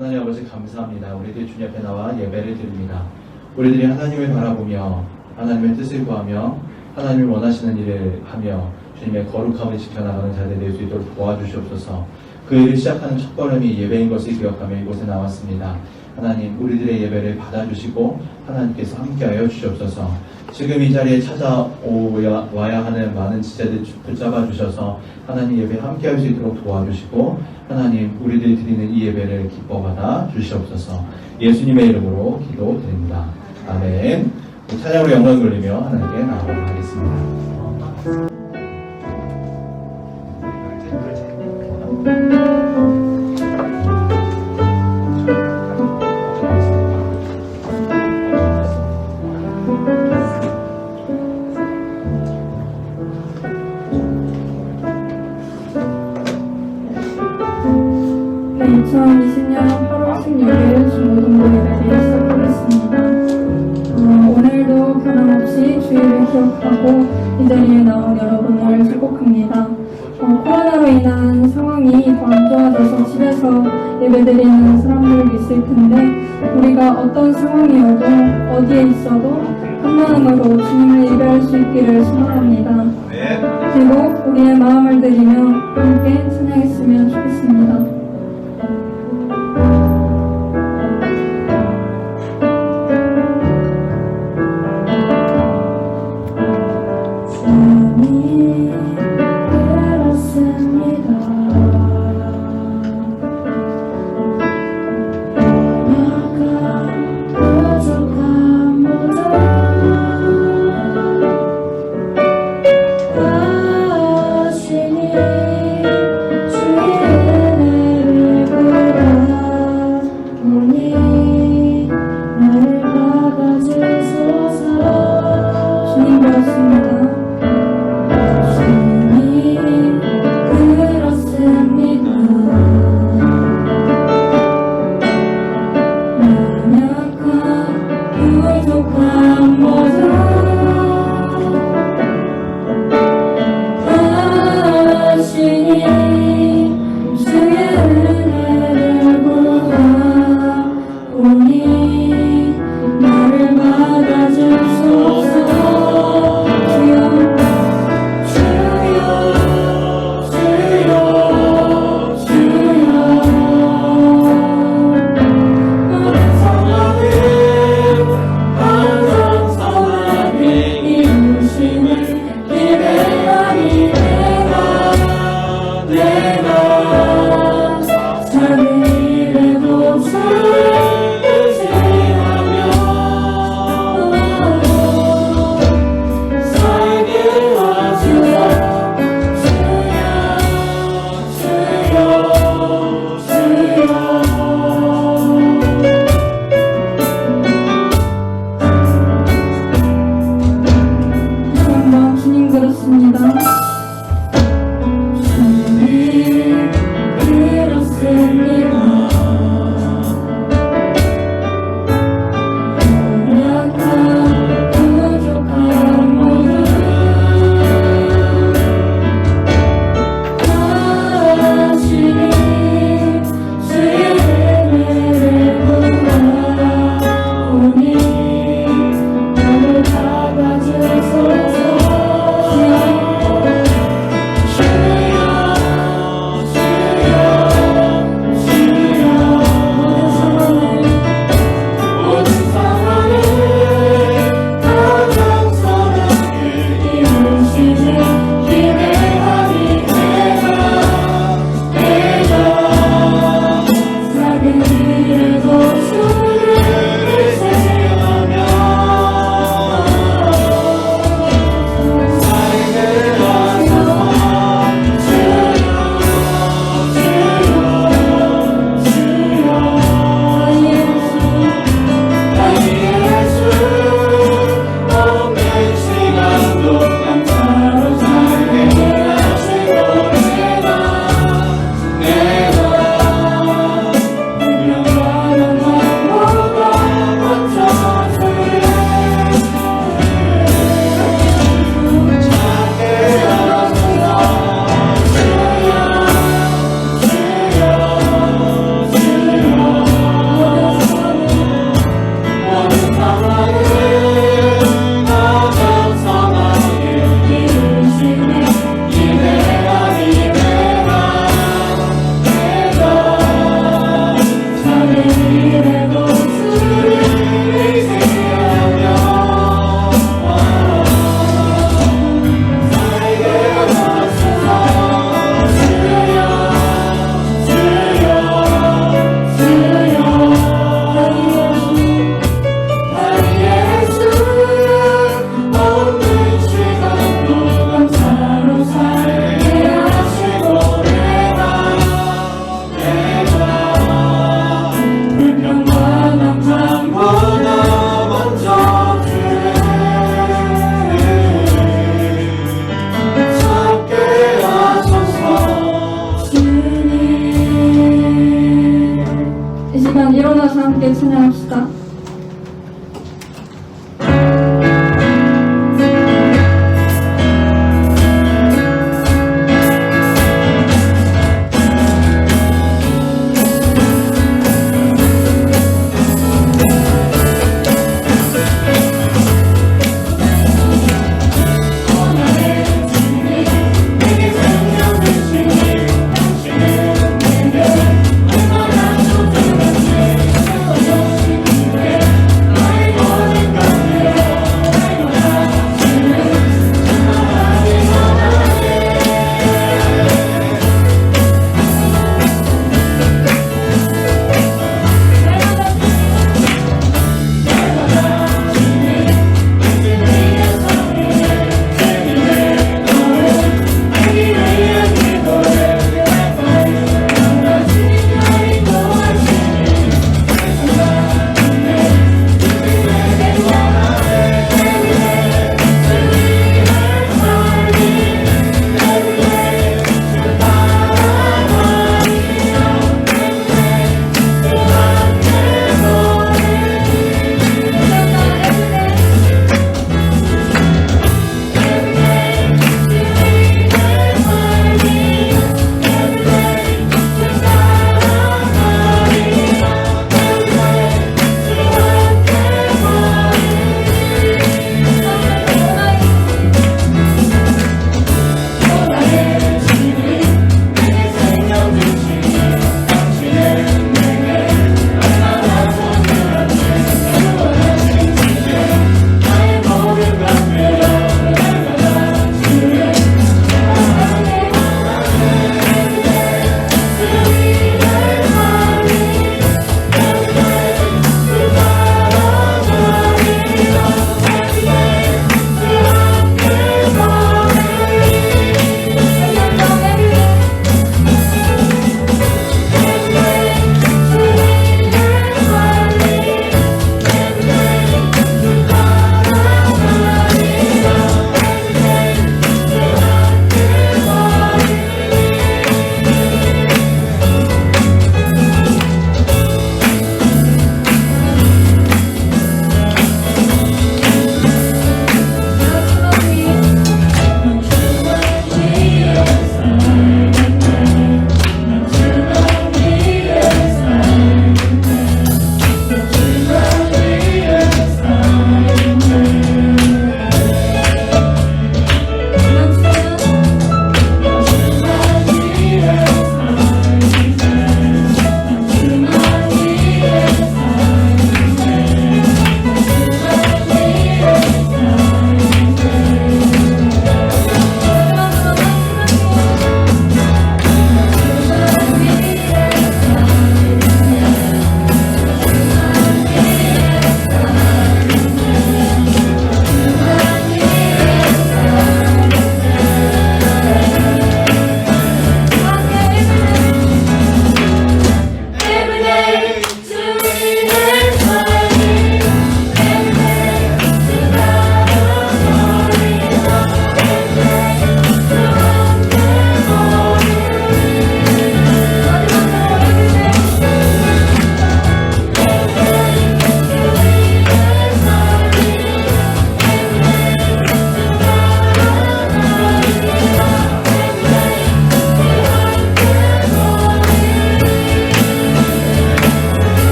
하나님 아버지 감사합니다. 우리들이 주님 앞에 나와 예배를 드립니다. 우리들이 하나님을 바라보며 하나님의 뜻을 구하며 하나님이 원하시는 일을 하며 주님의 거룩함을 지켜나가는 자들이 될 수 있도록 도와주시옵소서. 그 일을 시작하는 첫걸음이 예배인 것을 기억하며 이곳에 나왔습니다. 하나님, 우리들의 예배를 받아주시고 하나님께서 함께하여 주시옵소서. 지금 이 자리에 찾아와야 하는 많은 지체들 붙잡아 주셔서 하나님 예배에 함께할 수 있도록 도와주시고 하나님, 우리들이 드리는 이 예배를 기뻐받아 주시옵소서. 예수님의 이름으로 기도드립니다. 아멘. 찬양으로 영광 돌리며 하나님께 나아가도록 하겠습니다. 네, 2020년 8월 16일 중고등부 예배를 시작하겠습니다. 오늘도 변함없이 주일을 기억하고 이 자리에 나온 여러분을 축복합니다. 코로나로 인한 상황이 더 안 좋아져서 집에서 예배드리는 사람들 있을 텐데 우리가 어떤 상황이 오고 어디에 있어도 한마음으로 주님을 예배할 수 있기를 소망합니다. 그리고 우리의 마음을 드리며 함께 찬양했으면 좋겠습니다.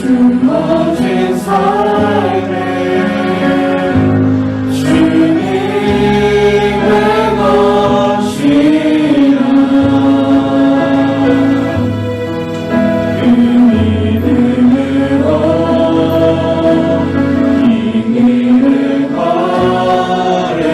주어진 삶에 주님의 것이라 그 믿음으로 이 길을 걸으리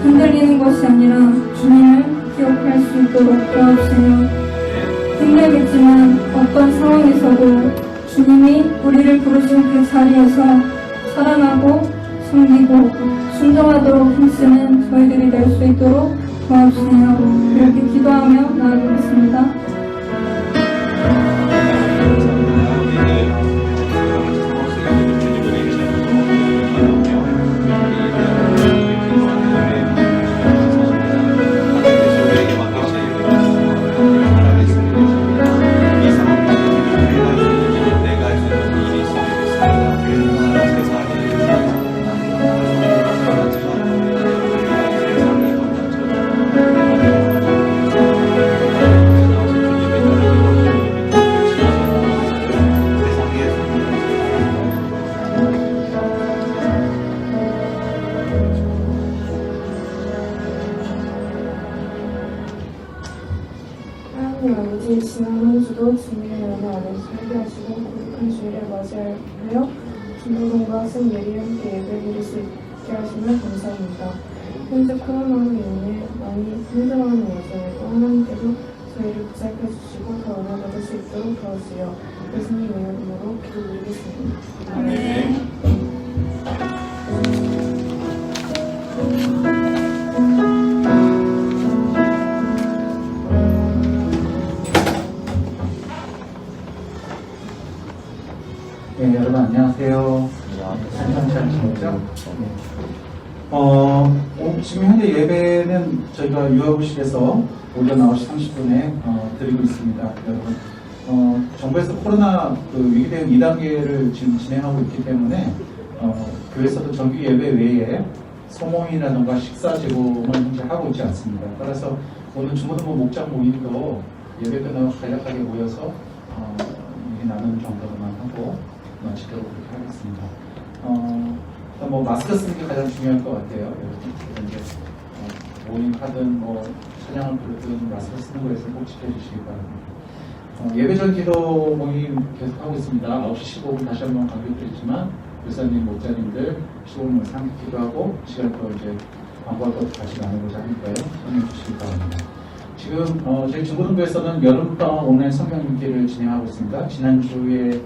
흔들리는 것이 아니라 주님을 기억할 수 있도록 도와주세요. 힘들겠지만 어떤 상황에서도 주님이 우리를 부르신 그 자리에서 사랑하고 섬기고 순종하도록 힘쓰는 저희들이 될 수 있도록 도와주세요. 이렇게 기도하며 나아가겠습니다. 하나님 아버지, 지난 한 주도 주님의 연애 안에서 살게 하시고 거룩한 주일을 맞이하여 김도동과 승예리 함께 예배드릴 수 있게 하시며 감사합니다. 현재 코로나로 인해 많이 힘들어하는 와중에도 하나님께서 저희를 붙잡혀 주시고 누리시고 더 은혜 받을 수 있도록 도와주세요. 예수님의 이름으로 기도드리겠습니다. 아멘. 네, 여러분 안녕하세요. 한참 잘 지냈죠? 지금 현재 예배는 저희가 유아부실에서 오전 9시 30분에 드리고 있습니다. 여러분, 정부에서 코로나 위기 대응 2단계를 지금 진행하고 있기 때문에 교회에서도 정규 예배 외에 소모임이라든가 식사 제공을 현재 하고 있지 않습니다. 따라서 오늘 중고등부 목장 모임도 예배 끝나고 간략하게 모여서 얘기 나누는 정도로만 하고 마치도록 그렇게 하겠습니다. 일단 마스크 쓰는 게 가장 중요할 것 같아요. 여러분 이제 모임 하든 찬양을 부르든 마스크 쓰는 거에서 꼭 지켜주시기 바랍니다. 예배전 기도 모임 계속하고 있습니다. 9시 15분 다시 한번 강조드리지만 교사님, 목자님들 15분을 상기 기도하고 시간을 또 이제 광고할 것도 같이 나누고자 하니까요. 참여해 주시기 바랍니다. 지금 저희 중고등부에서는 여름방학 온라인 성경 읽기를 진행하고 있습니다. 지난주에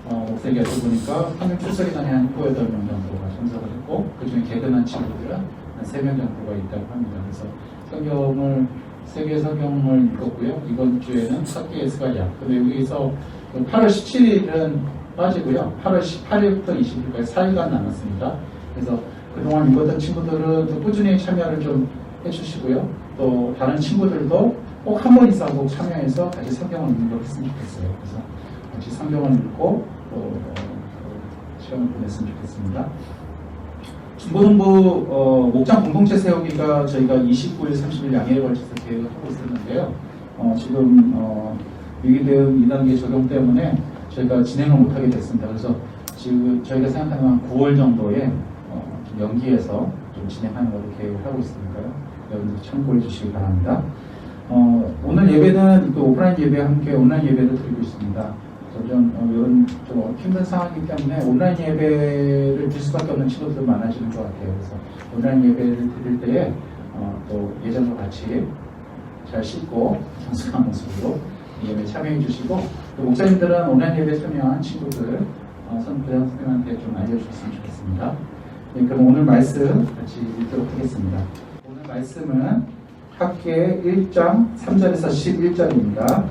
목사님 여쭤보니까 한명 출석이단에 한 9, 8명 정도가 참석을 했고 그중에 개근한 친구들은 한 3명 정도가 있다고 합니다. 그래서 성경을 세계 성경을 읽었고요. 이번 주에는 학계 예수가야. 근데 여기서 8월 17일은 빠지고요. 8월 18일부터 20일까지 4일간 남았습니다. 그래서 그동안 읽었던 친구들은 또 꾸준히 참여를 좀 해주시고요. 또 다른 친구들도 꼭 한 번 이상 꼭 참여해서 같이 성경을 읽는 걸 했으면 좋겠어요. 그래서 같이 성경을 읽고 또 시간을 보냈으면 좋겠습니다. 중고등부 목장 공동체 세우기가 저희가 29일, 30일 양해에 걸쳐서 계획을 하고 있었는데요. 지금 위기 대응 2단계 적용 때문에 저희가 진행을 못하게 됐습니다. 그래서 지금 저희가 생각하는 한 9월 정도에 좀 연기해서 좀 진행하는 걸로 계획을 하고 있으니까요. 여러분들 참고해 주시기 바랍니다. 오늘 예배는 그 오프라인 예배와 함께 온라인 예배를 드리고 있습니다. 점점 이런 좀 힘든 상황이기 때문에 온라인 예배를 드릴 수밖에 없는 친구들 많아지는 것 같아요. 그래서 온라인 예배를 드릴 때에 또 예전과 같이 잘 씻고 청순한 모습으로 예배 참여해 주시고 또 목사님들은 온라인 예배 참여한 친구들 선생님한테 좀 알려주셨으면 좋겠습니다. 네, 그럼 오늘 말씀 같이 읽도록 하겠습니다. 오늘 말씀은 학계 1장 3절에서 11절입니다.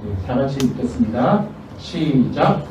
네, 다 같이 읽겠습니다. 시작.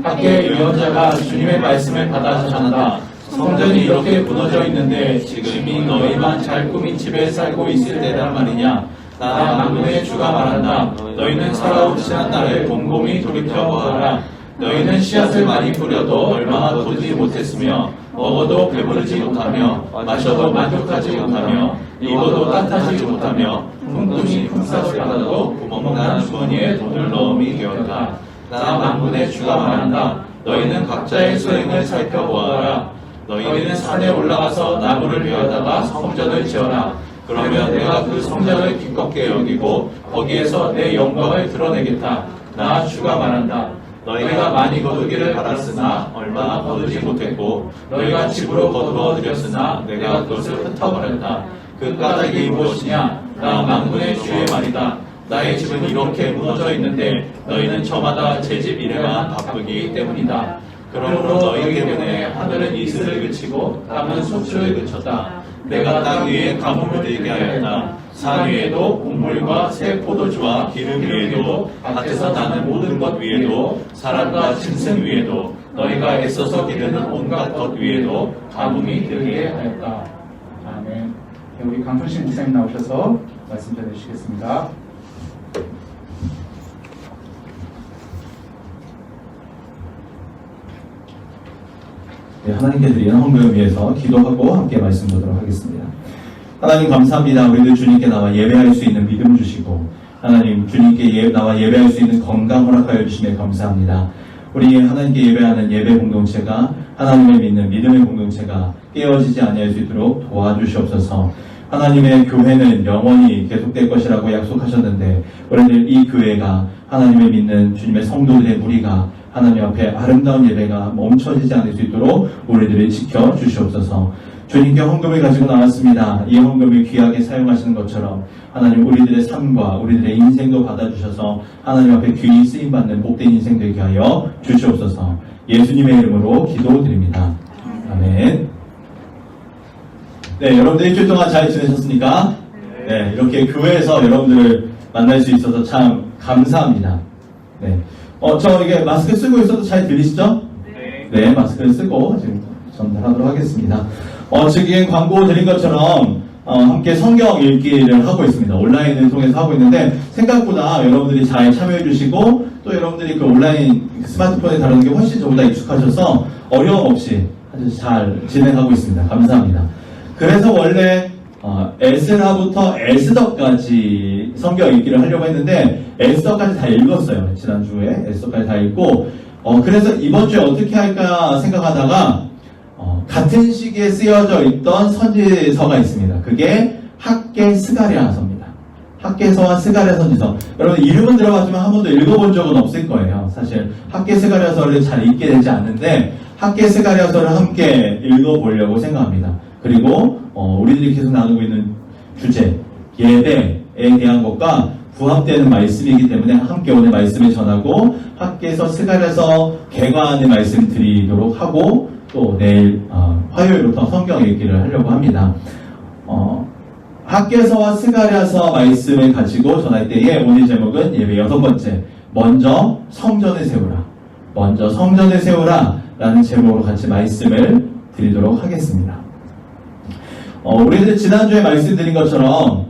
학계 유언자가 주님의 말씀을 받아 전한다. 성전이 이렇게 무너져 있는데 지금이 너희만 잘 꾸민 집에 살고 있을 때란 말이냐. 나 만군의 주가 말한다. 너희는 살아온 지난날을 곰곰이 돌이켜보아라. 너희는 씨앗을 많이 뿌려도 얼마나 거두지 못했으며 먹어도 배부르지 못하며 마셔도 만족하지 못하며 입어도 따뜻하지 못하며 품꾼이 품삯을 받아도 구멍난 주머니에 돈을 넣음이 되었다. 나 만군의 주가 말한다. 너희는 각자의 수행을 살펴보아라. 너희는 산에 올라가서 나무를 베어다가 성전을 지어라. 그러면 내가 그 성전을 기껍게 여기고 거기에서 내 영광을 드러내겠다. 나 주가 말한다. 너희가 많이 거두기를 바랐으나 얼마나 거두지 못했고 너희가 집으로 거두어 들였으나 내가 그것을 흩어버렸다. 그 까닭이 무엇이냐? 나 만군의 주의 말이다. 나의 집은 이렇게 무너져 있는데 너희는 저마다 제 집 일에만 바쁘기 때문이다. 그러므로 너희 때문에 하늘은 이슬을 그치고 땅은 소출을 그쳤다. 내가 땅 위에 가뭄을 들게 하였다. 산 위에도 곡물과 새 포도주와 기름 위에도 밭에서 나는 모든 것 위에도 사람과 짐승 위에도 너희가 애써서 기르는 온갖 것 위에도 가뭄이 들게 하였다. 아멘. 우리 강순신 목사님 나오셔서 말씀 전해주시겠습니다. 네, 하나님께 드리는 헌금을 위해서 기도하고 함께 말씀 보도록 하겠습니다. 하나님 감사합니다. 우리들 주님께 나와 예배할 수 있는 믿음 주시고 하나님 주님께 나와 예배할 수 있는 건강 허락하여 주시며 감사합니다. 우리 하나님께 예배하는 예배 공동체가 하나님을 믿는 믿음의 공동체가 깨어지지 아니할 수 있도록 도와주시옵소서. 하나님의 교회는 영원히 계속될 것이라고 약속하셨는데 우리들 이 교회가 하나님을 믿는 주님의 성도들의 무리가 하나님 앞에 아름다운 예배가 멈춰지지 않을 수 있도록 우리들을 지켜주시옵소서. 주님께 헌금을 가지고 나왔습니다. 이 헌금을 귀하게 사용하시는 것처럼 하나님 우리들의 삶과 우리들의 인생도 받아주셔서 하나님 앞에 귀히 쓰임받는 복된 인생 되게 하여 주시옵소서. 예수님의 이름으로 기도드립니다. 아멘. 네, 여러분들 일주일 동안 잘 지내셨습니까? 네, 이렇게 교회에서 여러분들을 만날 수 있어서 참 감사합니다. 네. 저 이게 마스크 쓰고 있어도 잘 들리시죠? 네, 마스크를 쓰고 지금 전달하도록 하겠습니다. 지금 광고 드린 것처럼 함께 성경 읽기를 하고 있습니다. 온라인을 통해서 하고 있는데 생각보다 여러분들이 잘 참여해 주시고 또 여러분들이 그 온라인 스마트폰에 다루는 게 훨씬 저보다 익숙하셔서 어려움 없이 아주 잘 진행하고 있습니다. 감사합니다. 그래서 원래 에스라부터 에스더까지 성경 읽기를 하려고 했는데 에스더까지 다 읽었어요. 지난주에 에스더까지 다 읽고 그래서 이번 주에 어떻게 할까 생각하다가 같은 시기에 쓰여져 있던 선지서가 있습니다. 그게 학개 스가랴서입니다. 학개서와 스가랴 선지서. 여러분 이름은 들어봤지만 한 번도 읽어본 적은 없을 거예요. 사실 학개 스가랴서를 잘 읽게 되지 않는데 학개 스가랴서를 함께 읽어보려고 생각합니다. 그리고 우리들이 계속 나누고 있는 주제 예배에 대한 것과 부합되는 말씀이기 때문에 함께 오늘 말씀을 전하고 학개서 스가랴서 개관의 말씀 드리도록 하고 또 내일 화요일부터 성경 읽기를 하려고 합니다. 학개서와 스가랴서 말씀을 가지고 전할 때에 오늘 제목은 예배 6번째 먼저 성전을 세우라. 먼저 성전을 세우라 라는 제목으로 같이 말씀을 드리도록 하겠습니다. 우리들 지난주에 말씀드린 것처럼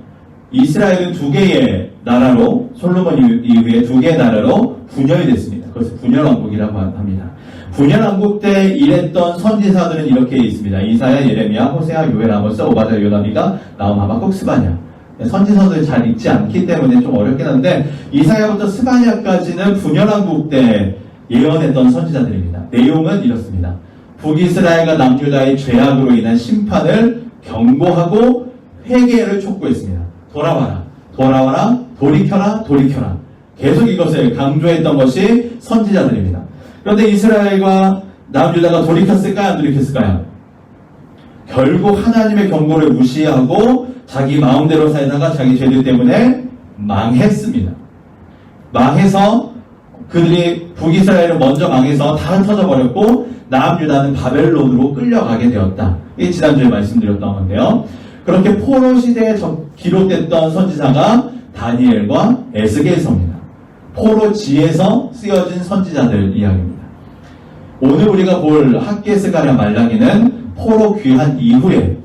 이스라엘은 2개의 나라로 솔로몬 이후에 2개의 나라로 분열이 됐습니다. 그것을 분열왕국이라고 합니다. 분열왕국 때 일했던 선지사들은 이렇게 있습니다. 이사야, 예레미야, 호세아, 요엘, 아모스, 오바댜, 요나미가, 나훔, 하박국, 스바냐. 선지서들 잘 읽지 않기 때문에 좀 어렵긴 한데 이사야부터 스바냐까지는 분열왕국 때 예언했던 선지자들입니다. 내용은 이렇습니다. 북이스라엘과 남유다의 죄악으로 인한 심판을 경고하고 회개를 촉구했습니다. 돌아와라, 돌아와라, 돌이켜라, 돌이켜라. 계속 이것을 강조했던 것이 선지자들입니다. 그런데 이스라엘과 남유다가 돌이켰을까요? 안 돌이켰을까요? 결국 하나님의 경고를 무시하고 자기 마음대로 살다가 자기 죄들 때문에 망했습니다. 망해서 그들이 북이스라엘을 먼저 망해서 다 흩어져버렸고 남유다는 바벨론으로 끌려가게 되었다. 이게 지난주에 말씀드렸던 건데요. 그렇게 포로 시대에 기록됐던 선지자가 다니엘과 에스겔서입니다. 포로지에서 쓰여진 선지자들 이야기입니다. 오늘 우리가 볼 학개 스가랴 말라기는 포로 귀환 이후에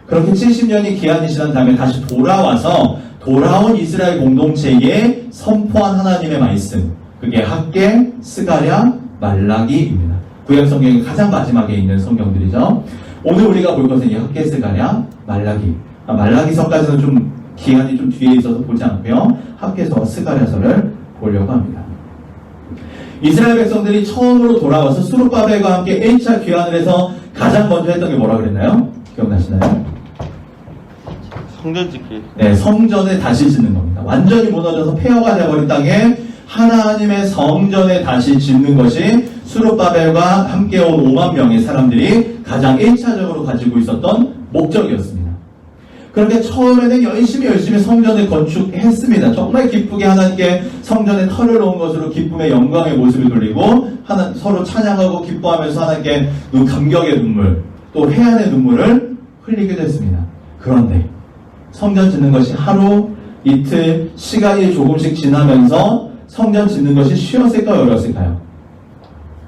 그렇게 70년이 기한이 지난 다음에 다시 돌아와서 돌아온 이스라엘 공동체에 선포한 하나님의 말씀, 그게 학개 스가랴 말라기입니다. 구약 성경의 가장 마지막에 있는 성경들이죠. 오늘 우리가 볼 것은 이 학개 스가랴 말라기. 말라기서까지는 좀 기한이 좀 뒤에 있어서 보지 않고요. 학개서와 스가랴서를 보려고 합니다. 이스라엘 백성들이 처음으로 돌아와서 수룹바벨과 함께 1차 귀환을 해서 가장 먼저 했던 게 뭐라고 그랬나요? 기억나시나요? 성전 짓기. 네, 성전을 다시 짓는 겁니다. 완전히 무너져서 폐허가 되어버린 땅에 하나님의 성전에 다시 짓는 것이 수룹바벨과 함께 온 5만 명의 사람들이 가장 1차적으로 가지고 있었던 목적이었습니다. 그런데 처음에는 열심히 성전을 건축했습니다. 정말 기쁘게 하나님께 성전에 털을 놓은 것으로 기쁨의 영광의 모습을 돌리고 서로 찬양하고 기뻐하면서 하나님께 감격의 눈물, 또 해안의 눈물을 흘리기도 했습니다. 그런데 성전 짓는 것이 하루, 이틀, 시간이 조금씩 지나면서 성전 짓는 것이 쉬웠을까요? 어려웠을까요?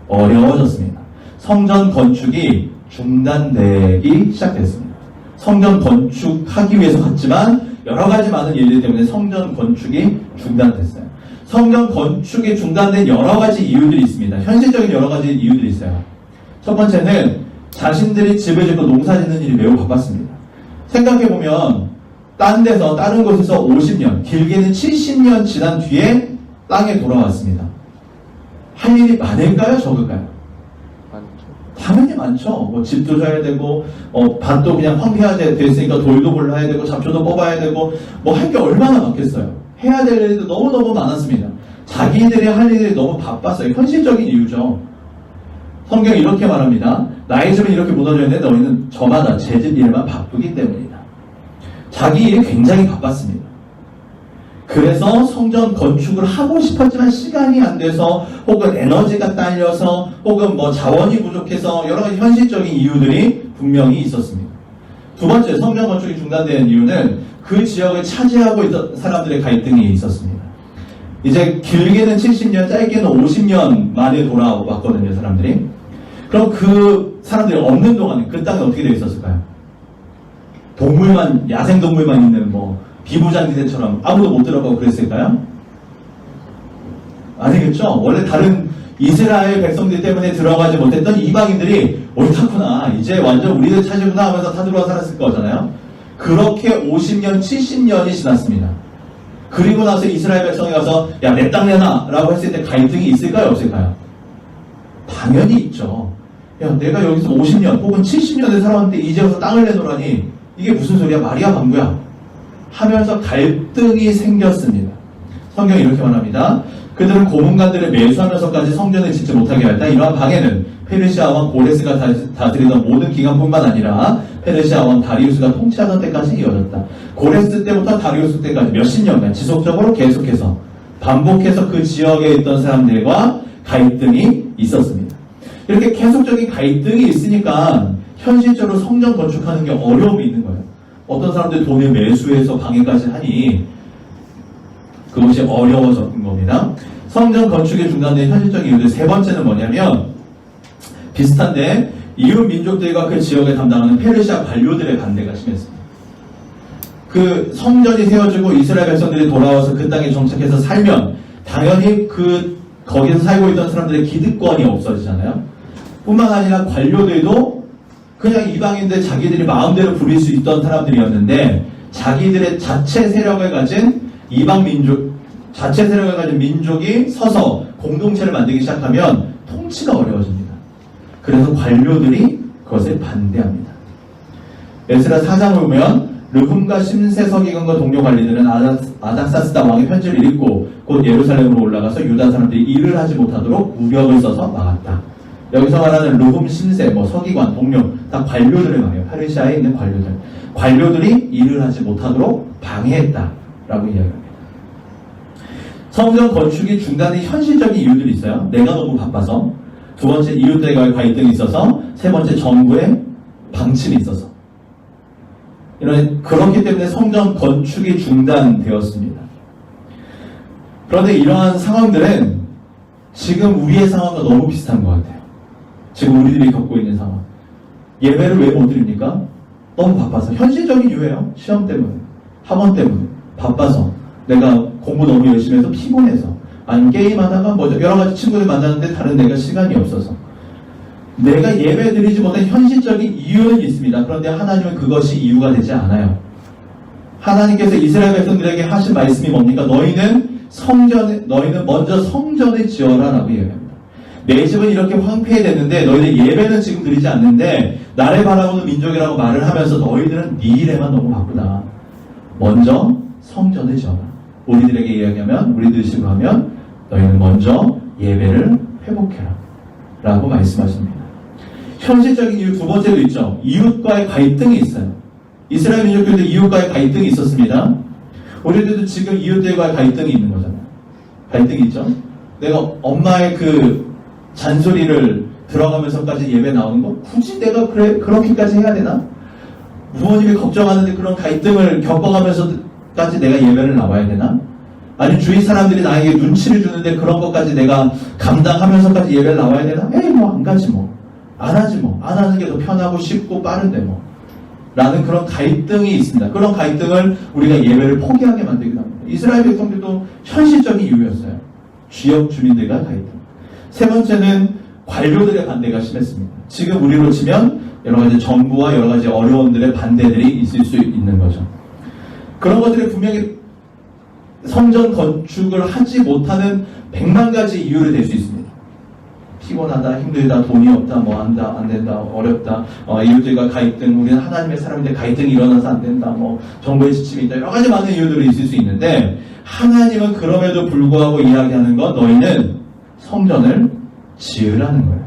어려워졌습니다. 성전 건축이 중단되기 시작됐습니다. 성전 건축하기 위해서 갔지만 여러 가지 많은 일들 때문에 성전 건축이 중단됐어요. 성전 건축이 중단된 여러 가지 이유들이 있습니다. 현실적인 여러 가지 이유들이 있어요. 첫 번째는 자신들이 집을 짓고 농사 짓는 일이 매우 바빴습니다. 생각해보면 다른 곳에서 50년, 길게는 70년 지난 뒤에 땅에 돌아왔습니다. 할 일이 많을까요? 적을까요? 당연히 많죠. 집도 져야 되고, 밭도 그냥 황폐하게 됐으니까 돌도 골라야 되고, 잡초도 뽑아야 되고, 할 게 얼마나 많겠어요. 해야 될 일도 너무너무 많았습니다. 자기들이 할 일이 너무 바빴어요. 현실적인 이유죠. 성경이 이렇게 말합니다. 나의 집은 이렇게 무너져 있는데 너희는 저마다 제 집 일만 바쁘기 때문이다. 자기 일이 굉장히 바빴습니다. 그래서 성전 건축을 하고 싶었지만 시간이 안 돼서 혹은 에너지가 딸려서 혹은 뭐 자원이 부족해서 여러 가지 현실적인 이유들이 분명히 있었습니다. 두 번째, 성전 건축이 중단된 이유는 그 지역을 차지하고 있던 사람들의 갈등이 있었습니다. 이제 길게는 70년, 짧게는 50년 만에 돌아왔거든요, 사람들이. 그럼 그 사람들이 없는 동안에 그 땅이 어떻게 되어 있었을까요? 동물만, 야생동물만 있는 뭐 비무장지대처럼 아무도 못 들어가고 그랬을까요? 아니겠죠? 원래 다른 이스라엘 백성들 때문에 들어가지 못했던 이방인들이 옳다구나, 이제 완전 우리들 차지구나 하면서 다 들어와 살았을 거잖아요. 그렇게 50년, 70년이 지났습니다. 그리고 나서 이스라엘 백성이 가서 야, 내 땅 내놔 라고 했을 때 갈등이 있을까요, 없을까요? 당연히 있죠. 야, 내가 여기서 50년 혹은 70년을 살았는데 이제 와서 땅을 내놓으라니 이게 무슨 소리야, 말이야 방구야 하면서 갈등이 생겼습니다. 성경이 이렇게 말합니다. 그들은 고문관들을 매수하면서까지 성전을 짓지 못하게 하였다. 이러한 방해는 페르시아 왕 고레스가 다스리던 모든 기간뿐만 아니라 페르시아 왕 다리우스가 통치하던 때까지 이어졌다. 고레스 때부터 다리우스 때까지 몇십 년간 지속적으로 계속해서 반복해서 그 지역에 있던 사람들과 갈등이 있었습니다. 이렇게 계속적인 갈등이 있으니까 현실적으로 성전 건축하는 게 어려움이 있는 거예요. 어떤 사람들 돈을 매수해서 방해까지 하니 그것이 어려워졌던 겁니다. 성전 건축이 중단된 현실적인 이유들 세 번째는 뭐냐면 비슷한데 이웃 민족들과 그 지역을 담당하는 페르시아 관료들의 반대가 심했습니다. 그 성전이 세워지고 이스라엘 백성들이 돌아와서 그 땅에 정착해서 살면 당연히 거기서 살고 있던 사람들의 기득권이 없어지잖아요. 뿐만 아니라 관료들도 그냥 이방인들 자기들이 마음대로 부릴 수 있던 사람들이었는데 자기들의 자체 세력을 가진 자체 세력을 가진 민족이 서서 공동체를 만들기 시작하면 통치가 어려워집니다. 그래서 관료들이 그것을 반대합니다. 에스라 4장을 보면 르훔과 심세 서기관과 동료 관리들은 아닥사스다 왕의 편지를 읽고 곧 예루살렘으로 올라가서 유다 사람들이 일을 하지 못하도록 무력을 써서 막았다. 여기서 말하는 르훔, 심세, 서기관, 동료 다 관료들을 말해요. 페르시아에 있는 관료들. 관료들이 일을 하지 못하도록 방해했다라고 이야기합니다. 성전 건축이 중단된 현실적인 이유들이 있어요. 내가 너무 바빠서. 두 번째, 이웃들과의 갈등이 있어서. 세 번째, 정부의 방침이 있어서. 그렇기 때문에 성전 건축이 중단되었습니다. 그런데 이러한 상황들은 지금 우리의 상황과 너무 비슷한 것 같아요. 지금 우리들이 겪고 있는 상황. 예배를 왜 못 드립니까? 너무 바빠서. 현실적인 이유예요. 시험 때문에, 학원 때문에, 바빠서. 내가 공부 너무 열심히 해서 피곤해서. 아니면 게임하다가 여러 가지 친구들 만나는데 다른 내가 시간이 없어서. 내가 예배 드리지 못한 현실적인 이유는 있습니다. 그런데 하나님은 그것이 이유가 되지 않아요. 하나님께서 이스라엘 백성들에게 하신 말씀이 뭡니까? 너희는 먼저 성전을 지어라 라고 얘기합니다. 내 집은 이렇게 황폐해졌는데 너희들 예배는 지금 드리지 않는데 나를 바라보는 민족이라고 말을 하면서 너희들은 네 일에만 너무 바쁘다. 먼저 성전을 지어라. 우리들에게 이야기하면, 우리들 식으로 하면 너희는 먼저 예배를 회복해라 라고 말씀하십니다. 현실적인 이유 두 번째도 있죠. 이웃과의 갈등이 있어요. 이스라엘 민족들도 이웃과의 갈등이 있었습니다. 우리들도 지금 이웃들과의 갈등이 있는 거잖아요. 갈등이 있죠. 내가 엄마의 잔소리를 들어가면서까지 예배 나오는 거 굳이 내가 그렇게까지 해야 되나? 부모님이 걱정하는데 그런 갈등을 겪어가면서까지 내가 예배를 나와야 되나? 아니 주위 사람들이 나에게 눈치를 주는데 그런 것까지 내가 감당하면서까지 예배를 나와야 되나? 에이 안 가지 안 하지 안 하는 게 더 편하고 쉽고 빠른데 라는 그런 갈등이 있습니다. 그런 갈등을 우리가 예배를 포기하게 만들기도 합니다. 이스라엘 백성들도 현실적인 이유였어요. 지역 주민들과 갈등. 세 번째는 관료들의 반대가 심했습니다. 지금 우리로 치면 여러 가지 정부와 여러 가지 어려움들의 반대들이 있을 수 있는 거죠. 그런 것들이 분명히 성전 건축을 하지 못하는 100만 가지 이유를 댈 수 있습니다. 피곤하다, 힘들다, 돈이 없다, 안 된다, 어렵다, 이웃들과 갈등, 우리는 하나님의 사람인데 갈등이 일어나서 안 된다, 정부의 지침이 있다, 여러 가지 많은 이유들이 있을 수 있는데 하나님은 그럼에도 불구하고 이야기하는 건 너희는 성전을 지으라는 거예요.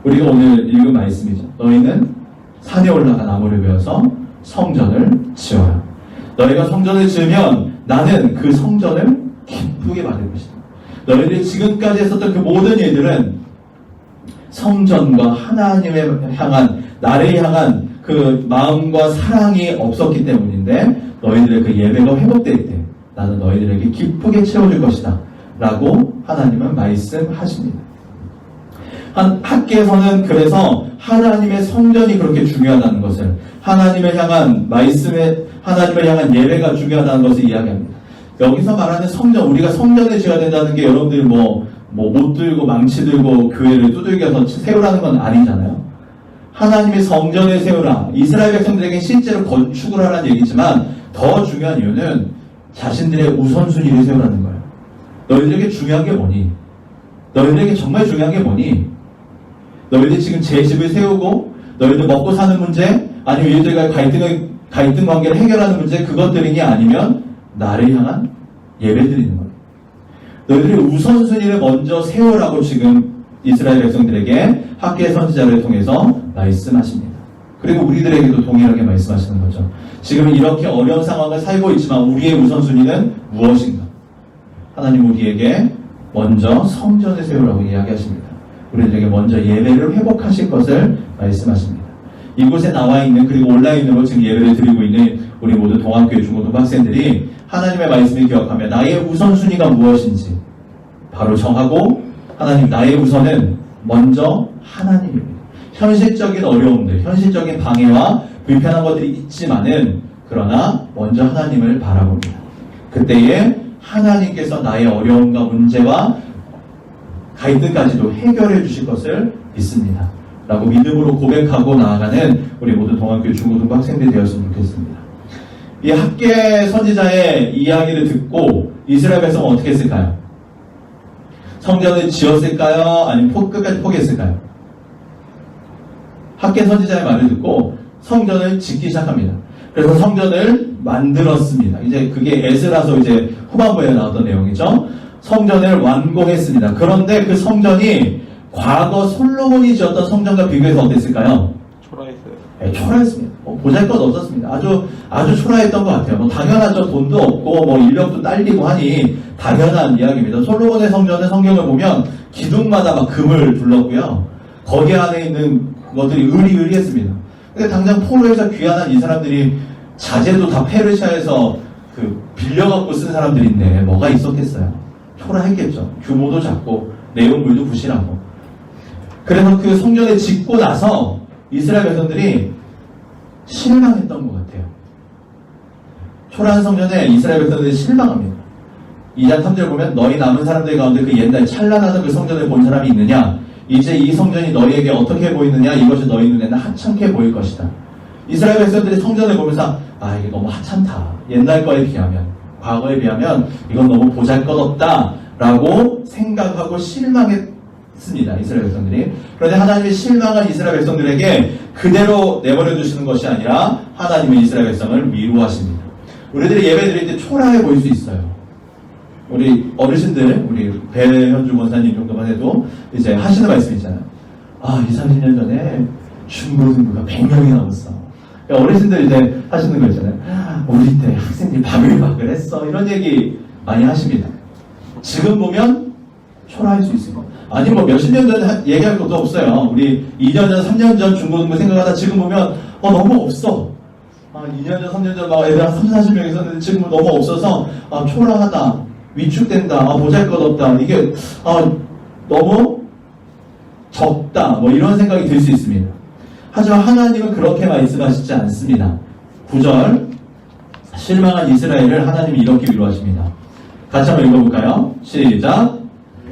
우리가 오늘 읽은 말씀이죠. 너희는 산에 올라가 나무를 베어서 성전을 지어라. 너희가 성전을 지으면 나는 그 성전을 기쁘게 받을 것이다. 너희들이 지금까지 했었던 그 모든 일들은 성전과 하나님을 향한, 나를 향한 그 마음과 사랑이 없었기 때문인데, 너희들의 그 예배가 회복될 때 나는 너희들에게 기쁘게 채워줄 것이다 라고 하나님은 말씀하십니다. 학계에서는 그래서 하나님의 성전이 그렇게 중요하다는 것을, 하나님을 향한 말씀에, 하나님을 향한 예배가 중요하다는 것을 이야기합니다. 여기서 말하는 성전, 우리가 성전을 지어야 된다는 게 여러분들이 못 들고 망치 들고 교회를 두들겨서 세우라는 건 아니잖아요. 하나님의 성전을 세우라. 이스라엘 백성들에게 실제로 건축을 하라는 얘기지만 더 중요한 이유는 자신들의 우선순위를 세우라는 거예요. 너희들에게 중요한 게 뭐니? 너희들에게 정말 중요한 게 뭐니? 너희들 지금 제 집을 세우고 너희들 먹고 사는 문제, 아니면 얘들과 갈등 관계를 해결하는 문제, 그것들이니 아니면 나를 향한 예배드리는 거예요. 너희들이 우선순위를 먼저 세우라고 지금 이스라엘 백성들에게 학계 선지자를 통해서 말씀하십니다. 그리고 우리들에게도 동일하게 말씀하시는 거죠. 지금 이렇게 어려운 상황을 살고 있지만 우리의 우선순위는 무엇인가? 하나님 우리에게 먼저 성전을 세우라고 이야기하십니다. 우리들에게 먼저 예배를 회복하실 것을 말씀하십니다. 이곳에 나와 있는, 그리고 온라인으로 지금 예배를 드리고 있는 우리 모두 동학교회 중고등부 학생들이 하나님의 말씀을 기억하며 나의 우선순위가 무엇인지 바로 정하고, 하나님, 나의 우선은 먼저 하나님입니다. 현실적인 어려움들, 현실적인 방해와 불편한 것들이 있지만은, 그러나 먼저 하나님을 바라봅니다. 그때에 하나님께서 나의 어려움과 문제와 갈등까지도 해결해 주실 것을 믿습니다. 라고 믿음으로 고백하고 나아가는 우리 모두 동학교 중고등부 학생들이 되었으면 좋겠습니다. 이 학계 선지자의 이야기를 듣고 이스라엘 백성은 어떻게 했을까요? 성전을 지었을까요? 아니면 끝까지 포기했을까요? 학계 선지자의 말을 듣고 성전을 짓기 시작합니다. 그래서 성전을 만들었습니다. 이제 그게 에스라서 이제 후반부에 나왔던 내용이죠. 성전을 완공했습니다. 그런데 그 성전이 과거 솔로몬이 지었던 성전과 비교해서 어땠을까요? 초라했어요. 네, 초라했습니다. 보잘것 없었습니다. 아주 초라했던 것 같아요. 당연하죠. 돈도 없고 인력도 딸리고 하니 당연한 이야기입니다. 솔로몬의 성전의 성경을 보면 기둥마다 막 금을 둘렀고요. 거기 안에 있는 것들이 의리의리했습니다. 근데 당장 포로에서 귀환한 이 사람들이 자재도 다 페르시아에서 빌려갖고 쓴 사람들인데 뭐가 있었겠어요? 초라했겠죠. 규모도 작고 내용물도 부실하고. 그래서 그 성전을 짓고 나서 이스라엘 백성들이 실망했던 것 같아요. 초라한 성전에 이스라엘 백성들이 실망합니다. 2장 3절 보면 너희 남은 사람들 가운데 그 옛날 찬란하던 그 성전을 본 사람이 있느냐? 이제 이 성전이 너희에게 어떻게 보이느냐? 이것이 너희 눈에는 하찮게 보일 것이다. 이스라엘 백성들이 성전을 보면서 이게 너무 하찮다. 옛날 거에 비하면, 과거에 비하면 이건 너무 보잘것없다 라고 생각하고 실망했습니다. 이스라엘 백성들이. 그런데 하나님이 실망한 이스라엘 백성들에게 그대로 내버려 두시는 것이 아니라 하나님은 이스라엘 백성을 위로하십니다. 우리들이 예배 드릴 때 초라해 보일 수 있어요. 우리 어르신들, 우리 배현주 권사님 정도만 해도 이제 하시는 말씀 있잖아요. 20, 30년 전에 중고등부가 100명이 넘었어. 어르신들 이제 하시는 거 있잖아요. 우리 때 학생들이 바글바글 했어. 이런 얘기 많이 하십니다. 지금 보면 초라할 수 있습니다. 아니 몇십 년 전에 얘기할 것도 없어요. 우리 2년 전, 3년 전 중고등부 생각하다 지금 보면 너무 없어. 2년 전, 3년 전 막 애들 한 30, 40명 있었는데 지금 너무 없어서 초라하다. 위축된다. 보잘것없다. 이게 너무 적다. 이런 생각이 들 수 있습니다. 하지만 하나님은 그렇게 말씀하시지 않습니다. 9절 실망한 이스라엘을 하나님이 이렇게 위로하십니다. 같이 한번 읽어볼까요? 시작.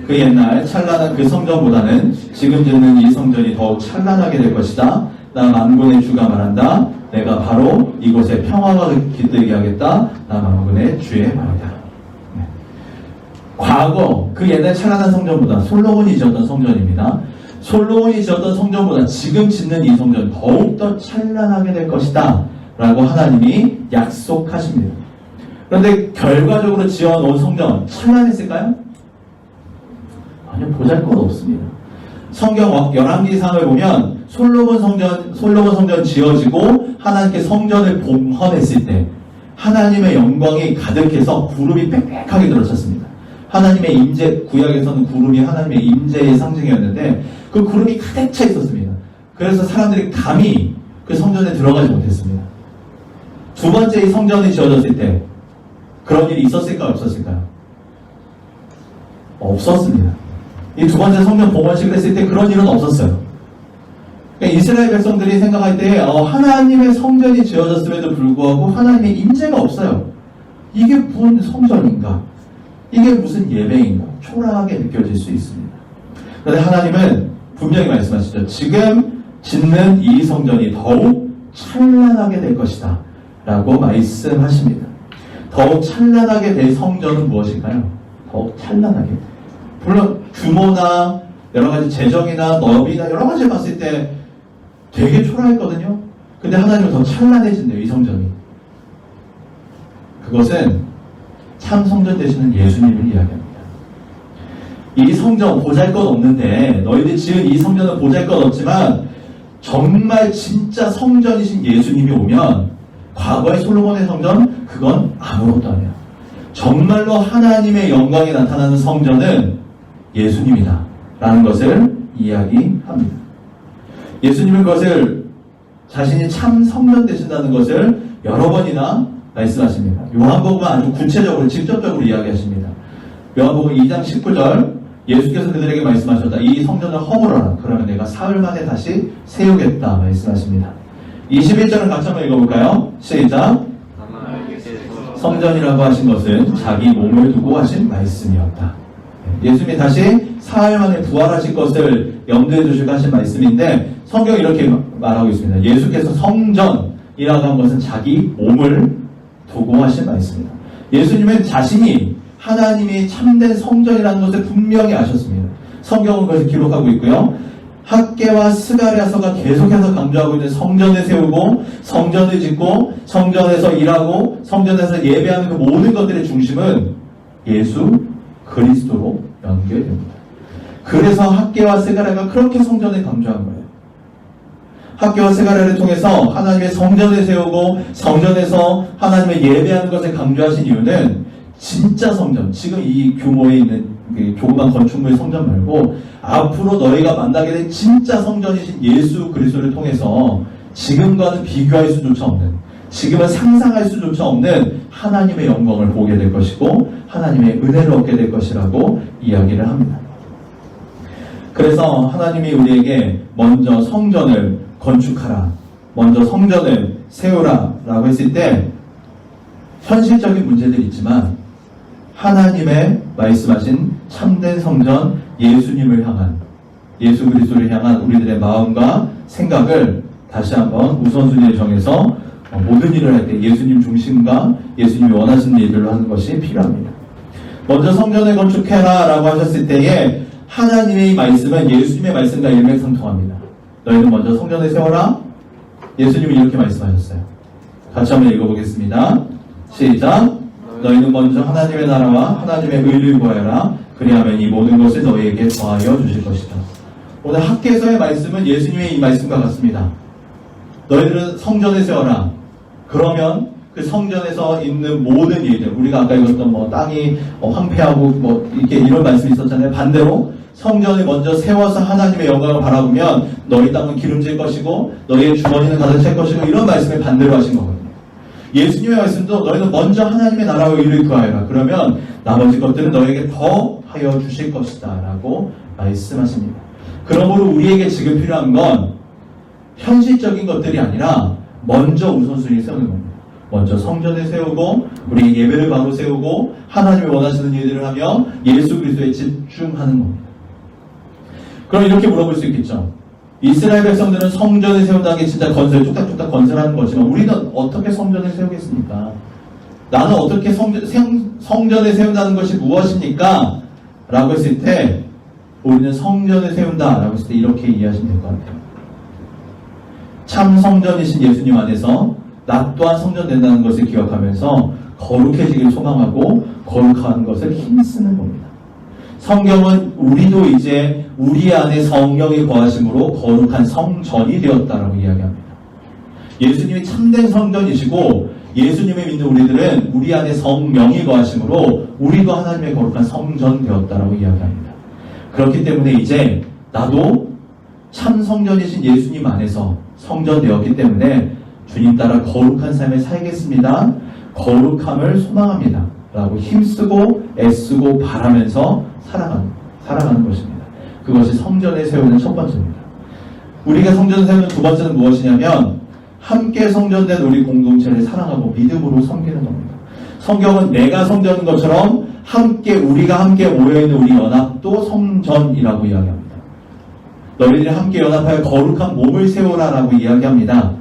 그 옛날 찬란한 그 성전보다는 지금 짓는 이 성전이 더욱 찬란하게 될 것이다. 나 만군의 주가 말한다. 내가 바로 이곳에 평화가 깃들게 하겠다. 나 만군의 주의 말이다. 과거 그 옛날 찬란한 성전보다 솔로몬이 지었던 성전입니다. 솔로몬이 지었던 성전보다 지금 짓는 이 성전 더욱더 찬란하게 될 것이다 라고 하나님이 약속하십니다. 그런데 결과적으로 지어놓은 성전 찬란했을까요? 아니요, 보잘것 없습니다. 성경 열왕기상을 보면 솔로몬 성전 지어지고 하나님께 성전을 봉헌했을 때 하나님의 영광이 가득해서 구름이 빽빽하게 들어찼습니다. 하나님의 임재, 구약에서는 구름이 하나님의 임재의 상징이었는데 그 구름이 가득 차 있었습니다. 그래서 사람들이 감히 그 성전에 들어가지 못했습니다. 두 번째 이 성전이 지어졌을 때 그런 일이 있었을까요? 없었을까요? 없었습니다. 이 두 번째 성전 봉헌식을 했을 때 그런 일은 없었어요. 그러니까 이스라엘 백성들이 생각할 때 하나님의 성전이 지어졌음에도 불구하고 하나님의 임재가 없어요. 이게 무슨 성전인가? 이게 무슨 예배인가? 초라하게 느껴질 수 있습니다. 그런데 하나님은 분명히 말씀하시죠. 지금 짓는 이 성전이 더욱 찬란하게 될 것이다 라고 말씀하십니다. 더욱 찬란하게 될 성전은 무엇일까요? 더욱 찬란하게. 물론 규모나 여러가지 재정이나 너비나 여러가지 봤을 때 되게 초라했거든요. 근데 하나님은 더 찬란해진대요. 이 성전이. 그것은 참 성전 되시는 예수님을 이야기합니다. 이 성전 보잘것없는데 너희들이 지은 이 성전은 보잘것없지만 정말 진짜 성전이신 예수님이 오면 과거의 솔로몬의 성전 그건 아무것도 아니야. 정말로 하나님의 영광이 나타나는 성전은 예수님이다 라는 것을 이야기합니다. 예수님은 그것을 자신이 참 성전 되신다는 것을 여러 번이나 말씀하십니다. 요한복음은 아주 구체적으로 직접적으로 이야기하십니다. 요한복음 2장 19절 예수께서 그들에게 말씀하셨다. 이 성전을 허물어라. 그러면 내가 사흘 만에 다시 세우겠다 말씀하십니다. 21절을 같이 한번 읽어볼까요? 시작. 성전이라고 하신 것은 자기 몸을 두고 하신 말씀이었다. 예수님이 다시 사흘 만에 부활하실 것을 염두에 두시고 하신 말씀인데 성경이 이렇게 말하고 있습니다. 예수께서 성전이라고 한 것은 자기 몸을 두고 하신 말씀입니다. 예수님은 자신이 하나님이 참된 성전이라는 것을 분명히 아셨습니다. 성경은 그것을 기록하고 있고요. 학개와 스가랴서가 계속해서 강조하고 있는 성전을 세우고 성전을 짓고 성전에서 일하고 성전에서 예배하는 그 모든 것들의 중심은 예수 그리스도로 연결됩니다. 그래서 학개와 스가랴가 그렇게 성전을 강조한 거예요. 학개와 스가랴를 통해서 하나님의 성전을 세우고 성전에서 하나님의 예배하는 것을 강조하신 이유는 진짜 성전, 지금 이 규모에 있는 조그만 건축물 성전 말고 앞으로 너희가 만나게 된 진짜 성전이신 예수 그리스도를 통해서 지금과는 비교할 수조차 없는, 지금은 상상할 수조차 없는 하나님의 영광을 보게 될 것이고 하나님의 은혜를 얻게 될 것이라고 이야기를 합니다. 그래서 하나님이 우리에게 먼저 성전을 건축하라, 먼저 성전을 세우라 라고 했을 때 현실적인 문제들이 있지만 하나님의 말씀하신 참된 성전 예수님을 향한, 예수 그리스도를 향한 우리들의 마음과 생각을 다시 한번 우선순위를 정해서 모든 일을 할 때 예수님 중심과 예수님이 원하시는 일들로 하는 것이 필요합니다. 먼저 성전을 건축해라 라고 하셨을 때에 하나님의 말씀은 예수님의 말씀과 일맥상통합니다. 너희는 먼저 성전을 세워라. 예수님이 이렇게 말씀하셨어요. 같이 한번 읽어보겠습니다. 시작. 너희는 먼저 하나님의 나라와 하나님의 의를 구하여라. 그리하면 이 모든 것을 너희에게 더하여 주실 것이다. 오늘 학개서의 말씀은 예수님의 이 말씀과 같습니다. 너희들은 성전을 세워라. 그러면 그 성전에서 있는 모든 일들, 우리가 아까 읽었던 땅이 황폐하고 이렇게 이런 말씀이 있었잖아요. 반대로 성전을 먼저 세워서 하나님의 영광을 바라보면 너희 땅은 기름질 것이고 너희의 주머니는 가득 찰 것이고 이런 말씀을 반대로 하신 거거든요. 예수님의 말씀도 너희는 먼저 하나님의 나라와 의를 구하여라. 그러면 나머지 것들은 너희에게 더 하여 주실 것이다 라고 말씀하십니다. 그러므로 우리에게 지금 필요한 건 현실적인 것들이 아니라 먼저 우선순위를 세우는 겁니다. 먼저 성전을 세우고 우리 예배를 바로 세우고 하나님이 원하시는 일들을 하며 예수 그리스도에 집중하는 겁니다. 그럼 이렇게 물어볼 수 있겠죠. 이스라엘 백성들은 성전을 세운다는 게 진짜 뚝딱뚝딱 건설하는 거지만 우리는 어떻게 성전을 세우겠습니까? 나는 어떻게 성전을 세운다는 것이 무엇입니까? 라고 했을 때 우리는 성전을 세운다 라고 했을 때 이렇게 이해하시면 될 것 같아요. 참 성전이신 예수님 안에서 나 또한 성전 된다는 것을 기억하면서 거룩해지길 소망하고 거룩한 것을 힘쓰는 겁니다. 성경은 우리도 이제 우리 안에 성령이 거하심으로 거룩한 성전이 되었다라고 이야기합니다. 예수님이 참된 성전이시고 예수님을 믿는 우리들은 우리 안에 성령이 거하심으로 우리도 하나님의 거룩한 성전 되었다라고 이야기합니다. 그렇기 때문에 이제 나도 참 성전이신 예수님 안에서 성전 되었기 때문에 주님 따라 거룩한 삶을 살겠습니다. 거룩함을 소망합니다. 라고 힘쓰고 애쓰고 바라면서 살아가는 것입니다. 그것이 성전을 세우는 첫 번째입니다. 우리가 성전을 세우는 두 번째는 무엇이냐면 함께 성전된 우리 공동체를 사랑하고 믿음으로 섬기는 겁니다. 성경은 내가 성전인 것처럼 우리가 함께 모여있는 우리 연합도 성전이라고 이야기합니다. 너희들이 함께 연합하여 거룩한 몸을 세우라라고 이야기합니다.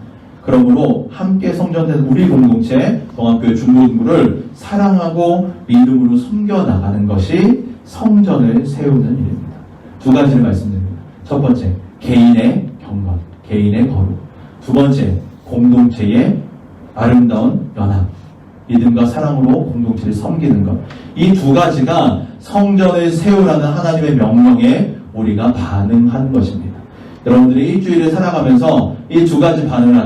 그러므로 함께 성전된 우리 공동체 동학교회 중고등부를 사랑하고 믿음으로 섬겨나가는 것이 성전을 세우는 일입니다. 두 가지를 말씀드립니다. 첫 번째, 개인의 경건, 개인의 거룩. 두 번째, 공동체의 아름다운 연합, 믿음과 사랑으로 공동체를 섬기는 것. 이 두 가지가 성전을 세우라는 하나님의 명령에 우리가 반응하는 것입니다. 여러분들이 일주일을 살아가면서 이 두 가지 반응을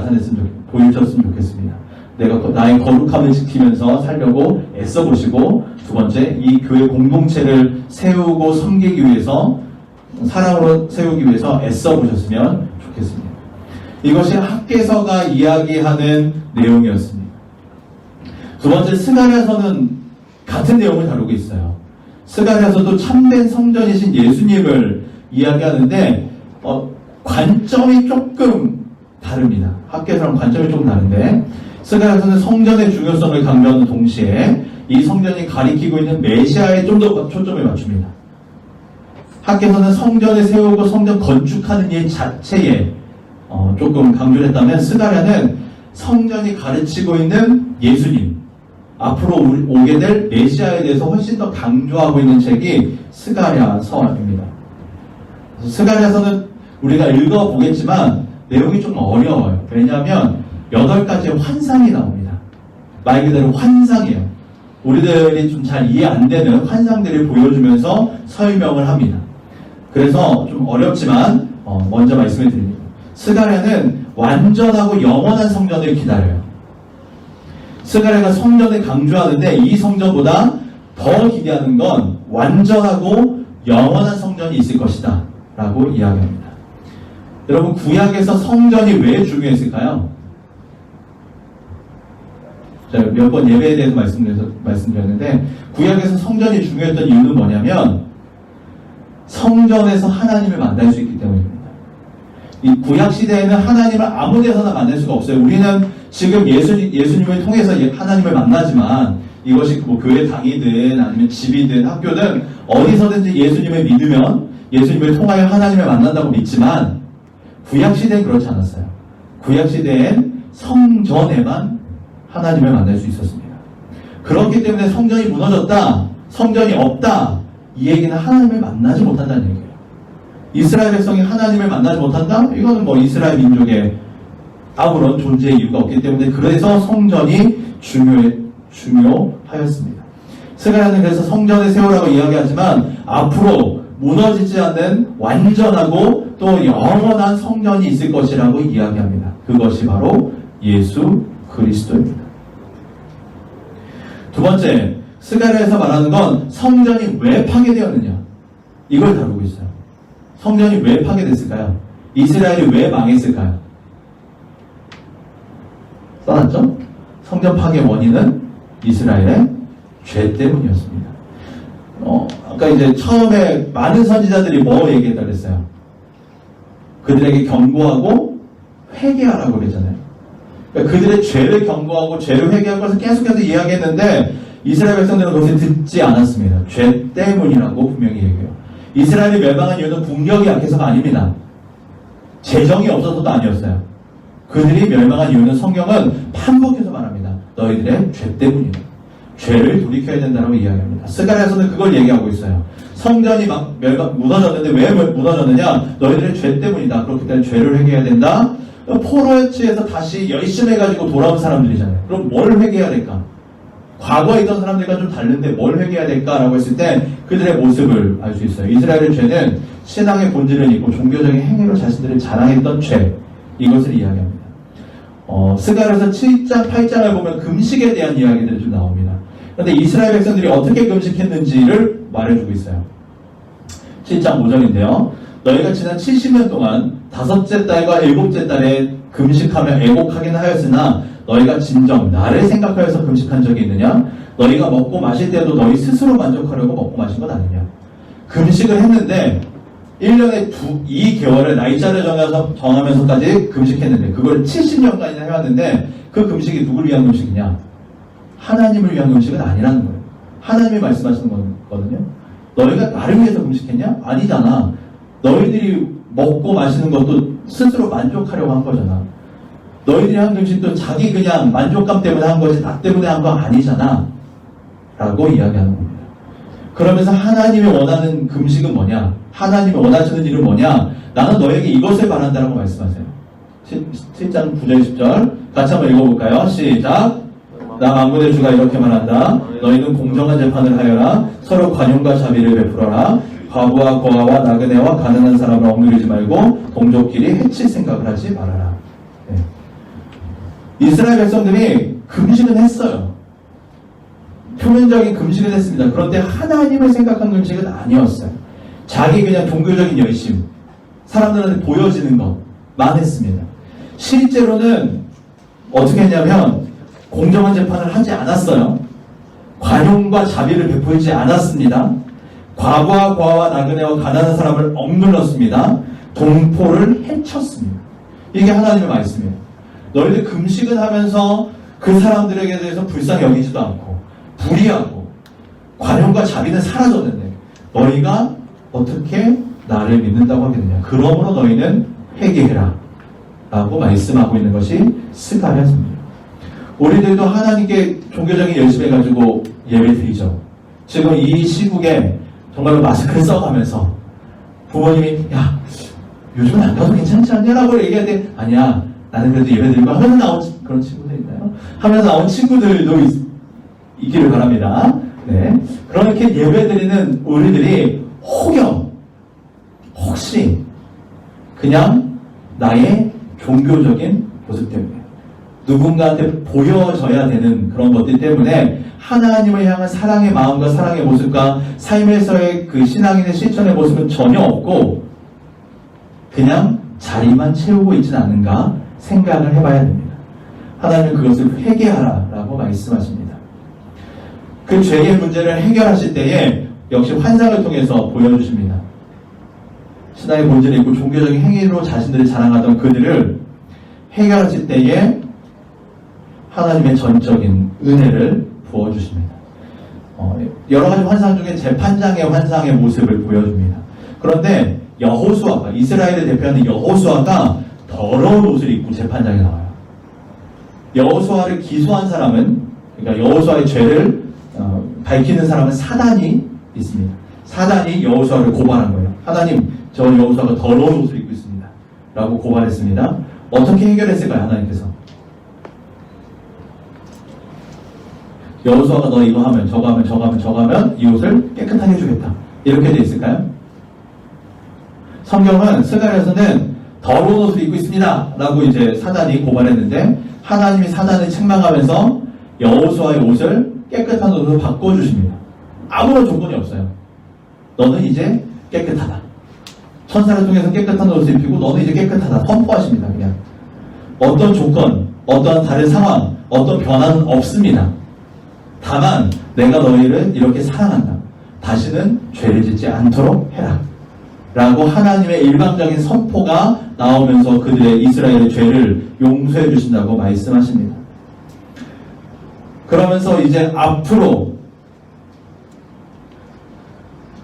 보여주셨으면 좋겠습니다. 내가 나의 거룩함을 지키면서 살려고 애써보시고, 두 번째, 이 교회 공동체를 세우고 섬기기 위해서, 사랑으로 세우기 위해서 애써보셨으면 좋겠습니다. 이것이 학개서가 이야기하는 내용이었습니다. 두 번째, 스가랴서는 같은 내용을 다루고 있어요. 스가랴서도 참된 성전이신 예수님을 이야기하는데 관점이 조금 다릅니다. 학개서랑 관점이 조금 다른데, 스가랴서는 성전의 중요성을 강조하는 동시에 이 성전이 가리키고 있는 메시아에 좀 더 초점을 맞춥니다. 학개서는 성전을 세우고 성전 건축하는 일 자체에 조금 강조를 했다면, 스가랴는 성전이 가르치고 있는 예수님, 앞으로 오게 될 메시아에 대해서 훨씬 더 강조하고 있는 책이 스가랴서입니다. 스가랴서는 우리가 읽어보겠지만 내용이 좀 어려워요. 왜냐하면 8가지의 환상이 나옵니다. 말 그대로 환상이에요. 우리들이 좀 잘 이해 안 되는 환상들을 보여주면서 설명을 합니다. 그래서 좀 어렵지만 먼저 말씀을 드립니다. 스가랴는 완전하고 영원한 성전을 기다려요. 스가랴가 성전을 강조하는데 이 성전보다 더 기대하는 건 완전하고 영원한 성전이 있을 것이다 라고 이야기합니다. 여러분, 구약에서 성전이 왜 중요했을까요? 제가 몇 번 예배에 대해서 말씀드렸는데, 구약에서 성전이 중요했던 이유는 뭐냐면 성전에서 하나님을 만날 수 있기 때문입니다. 이 구약 시대에는 하나님을 아무 데서나 만날 수가 없어요. 우리는 지금 예수님을 통해서 하나님을 만나지만, 이것이 뭐 교회 당이든 아니면 집이든 학교든 어디서든지 예수님을 믿으면 예수님을 통하여 하나님을 만난다고 믿지만, 구약 시대는 그렇지 않았어요. 구약 시대엔 성전에만 하나님을 만날 수 있었습니다. 그렇기 때문에 성전이 무너졌다, 성전이 없다, 이 얘기는 하나님을 만나지 못한다는 얘기예요. 이스라엘 백성이 하나님을 만나지 못한다? 이거는 뭐 이스라엘 민족의 아무런 존재의 이유가 없기 때문에, 그래서 성전이 중요하였습니다. 스가랴는 그래서 성전을 세우라고 이야기하지만 앞으로 무너지지 않는 완전하고 또 영원한 성전이 있을 것이라고 이야기합니다. 그것이 바로 예수 그리스도입니다. 두 번째, 스가랴에서 말하는 건 성전이 왜 파괴되었느냐, 이걸 다루고 있어요. 성전이 왜 파괴됐을까요? 이스라엘이 왜 망했을까요? 써놨죠? 성전 파괴 원인은 이스라엘의 죄 때문이었습니다. 아까 이제 처음에 많은 선지자들이 뭐 얘기했다 그랬어요? 그들에게 경고하고 회개하라고 그랬잖아요. 그러니까 그들의 죄를 경고하고 죄를 회개한 것을 계속해서 이야기했는데, 이스라엘 백성들은 그것을 듣지 않았습니다. 죄 때문이라고 분명히 얘기해요. 이스라엘이 멸망한 이유는 국력이 약해서가 아닙니다. 재정이 없어서도 아니었어요. 그들이 멸망한 이유는 성경은 반복해서 말합니다. 너희들의 죄 때문이다. 죄를 돌이켜야 된다고 이야기합니다. 스가랴에서는 그걸 얘기하고 있어요. 성전이 무너졌는데 왜 무너졌느냐? 너희들의 죄 때문이다. 그렇기 때문에 죄를 회개해야 된다. 포로에 취해서 다시 열심히 해가지고 돌아온 사람들이잖아요. 그럼 뭘 회개해야 될까? 과거에 있던 사람들과 좀 다른데 뭘 회개해야 될까라고 했을 때 그들의 모습을 알 수 있어요. 이스라엘의 죄는 신앙의 본질을 잊고 종교적인 행위로 자신들을 자랑했던 죄, 이것을 이야기합니다. 스가랴서 7장, 8장을 보면 금식에 대한 이야기들이 좀 나옵니다. 그런데 이스라엘 백성들이 어떻게 금식했는지를 말해주고 있어요. 7장 5절인데요. 너희가 지난 70년 동안 다섯째 달과 일곱째 달에 금식하며 애곡하긴 하였으나 너희가 진정 나를 생각하여서 금식한 적이 있느냐? 너희가 먹고 마실 때도 너희 스스로 만족하려고 먹고 마신 것 아니냐? 금식을 했는데 1년에 2개월을 날짜를 정하면서까지 금식했는데 그걸 70년간이나 해왔는데 그 금식이 누굴 위한 금식이냐? 하나님을 위한 금식은 아니라는 거예요. 하나님이 말씀하시는 거거든요. 너희가 나를 위해서 금식했냐? 아니잖아. 너희들이 먹고 마시는 것도 스스로 만족하려고 한 거잖아. 너희들이 한 금식도 자기 그냥 만족감 때문에 한 거지 나 때문에 한 거 아니잖아. 라고 이야기하는 겁니다. 그러면서 하나님이 원하는 금식은 뭐냐? 하나님이 원하시는 일은 뭐냐? 나는 너에게 이것을 바란다라고 말씀하세요. 7장 9절 10절 같이 한번 읽어볼까요? 시작! 나 만군의 주가 이렇게 말한다. 너희는 공정한 재판을 하여라. 서로 관용과 자비를 베풀어라. 과부와 고아와 나그네와 가난한 사람을 억누르지 말고 동족끼리 해칠 생각을 하지 말아라. 네. 이스라엘 백성들이 금식은 했어요. 표면적인 금식은 했습니다. 그런데 하나님을 생각한 금식은 아니었어요. 자기 그냥 종교적인 열심, 사람들한테 보여지는 것만 했습니다. 실제로는 어떻게 했냐면 공정한 재판을 하지 않았어요. 관용과 자비를 베풀지 않았습니다. 과부와 고아와 나그네와 가난한 사람을 억눌렀습니다. 동포를 해쳤습니다. 이게 하나님의 말씀이에요. 너희들 금식을 하면서 그 사람들에게 대해서 불쌍히 여기지도 않고 불의하고 관용과 자비는 사라졌는데 너희가 어떻게 나를 믿는다고 하겠느냐. 그러므로 너희는 회개해라 라고 말씀하고 있는 것이 스가랴서입니다. 우리들도 하나님께 종교적인 열심히 해가지고 예배 드리죠. 지금 이 시국에 정말로 마스크를 써가면서 부모님이 야 요즘은 안 가도 괜찮지 않냐라고 얘기할 때 아니야 나는 그래도 예배 드리고 하면서 나온 그런 친구들 있나요? 하면서 나온 친구들도 있기를 바랍니다. 네. 그렇게 예배 드리는 우리들이 혹시 그냥 나의 종교적인 모습 때문에 누군가한테 보여져야 되는 그런 것들 때문에 하나님을 향한 사랑의 마음과 사랑의 모습과 삶에서의 그 신앙인의 실천의 모습은 전혀 없고 그냥 자리만 채우고 있지는 않은가 생각을 해봐야 됩니다. 하나님은 그것을 회개하라 라고 말씀하십니다. 그 죄의 문제를 해결하실 때에 역시 환상을 통해서 보여주십니다. 신앙의 본질을 잊고 종교적인 행위로 자신들을 자랑하던 그들을 해결하실 때에 하나님의 전적인 은혜를 부어주십니다. 여러 가지 환상 중에 재판장의 환상의 모습을 보여줍니다. 그런데 여호수아가 이스라엘을 대표하는 여호수아가 더러운 옷을 입고 재판장에 나와요. 여호수아를 기소한 사람은 그러니까 여호수아의 죄를 밝히는 사람은 사단이 있습니다. 사단이 여호수아를 고발한 거예요. 하나님, 저 여호수아가 더러운 옷을 입고 있습니다. 라고 고발했습니다. 어떻게 해결했을까요? 하나님께서 여호수아가 너 이거 하면 저거 하면 이 옷을 깨끗하게 해주겠다. 이렇게 돼 있을까요? 성경은 스가랴서는 더러운 옷을 입고 있습니다. 라고 이제 사단이 고발했는데 하나님이 사단을 책망하면서 여호수아의 옷을 깨끗한 옷으로 바꿔주십니다. 아무런 조건이 없어요. 너는 이제 깨끗하다. 천사를 통해서 깨끗한 옷을 입히고 너는 이제 깨끗하다. 선포하십니다. 그냥 어떤 조건, 어떤 다른 상황, 어떤 변화는 없습니다. 다만 내가 너희를 이렇게 사랑한다. 다시는 죄를 짓지 않도록 해라. 라고 하나님의 일방적인 선포가 나오면서 그들의 이스라엘의 죄를 용서해 주신다고 말씀하십니다. 그러면서 이제 앞으로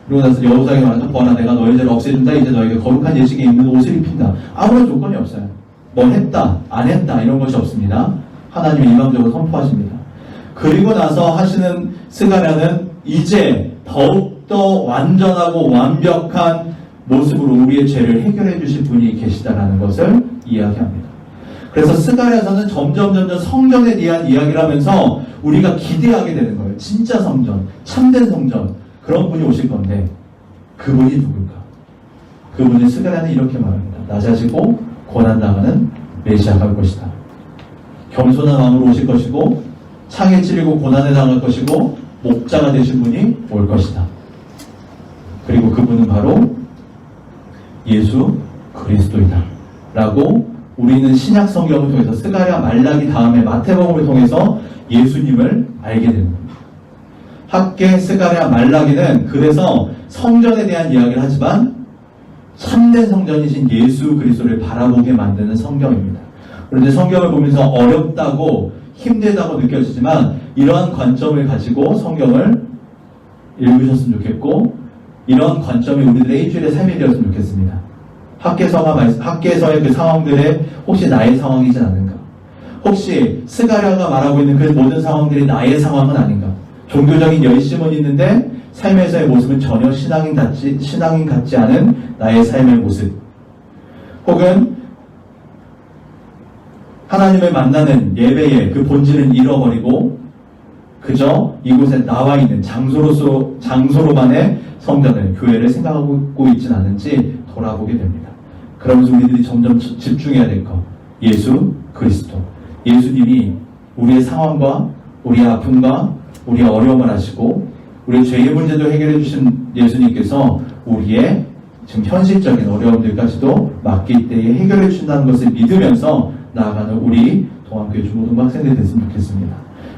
그리고 나서 여호수아에게 말하자 보아라 내가 너희 죄를 없애준다. 이제 너희가 거룩한 예식에 입는 옷을 입힌다. 아무런 조건이 없어요. 뭐 했다 안 했다 이런 것이 없습니다. 하나님이 일방적으로 선포하십니다. 그리고 나서 하시는 스가랴는 이제 더욱더 완전하고 완벽한 모습으로 우리의 죄를 해결해 주실 분이 계시다라는 것을 이야기합니다. 그래서 스가랴서는 점점 성전에 대한 이야기를 하면서 우리가 기대하게 되는 거예요. 진짜 성전, 참된 성전, 그런 분이 오실 건데 그분이 누굴까? 그분이 스가랴는 이렇게 말합니다. 낮아지고 고난당하는 메시아가 올 것이다. 겸손한 왕으로 오실 것이고 창에 찔리고 고난에 당할 것이고 목자가 되신 분이 올 것이다. 그리고 그분은 바로 예수 그리스도이다 라고 우리는 신약 성경을 통해서 스가랴, 말라기 다음에 마태복음을 통해서 예수님을 알게 되는 겁니다. 학계, 스가랴, 말라기는 그래서 성전에 대한 이야기를 하지만 참된 성전이신 예수 그리스도를 바라보게 만드는 성경입니다. 그런데 성경을 보면서 어렵다고 힘들다고 느껴지지만 이러한 관점을 가지고 성경을 읽으셨으면 좋겠고 이런 관점이 우리들의 일주일의 삶이 되었으면 좋겠습니다. 학계에서의 그 상황들에 혹시 나의 상황이진 않은가? 혹시 스가랴가 말하고 있는 그 모든 상황들이 나의 상황은 아닌가? 종교적인 열심은 있는데 삶에서의 모습은 전혀 신앙인 같지 않은 나의 삶의 모습. 혹은 하나님을 만나는 예배의 그 본질을 잃어버리고 그저 이곳에 나와 있는 장소로만의 성전을, 교회를 생각하고 있지는 않은지 돌아보게 됩니다. 그러면서 우리들이 점점 집중해야 될 것. 예수 그리스도. 예수님이 우리의 상황과 우리의 아픔과 우리의 어려움을 아시고 우리의 죄의 문제도 해결해 주신 예수님께서 우리의 지금 현실적인 어려움들까지도 맡길 때에 해결해 주신다는 것을 믿으면서 나아가는 우리 동안교회 중고등부 학생들이 됐으면 좋겠습니다.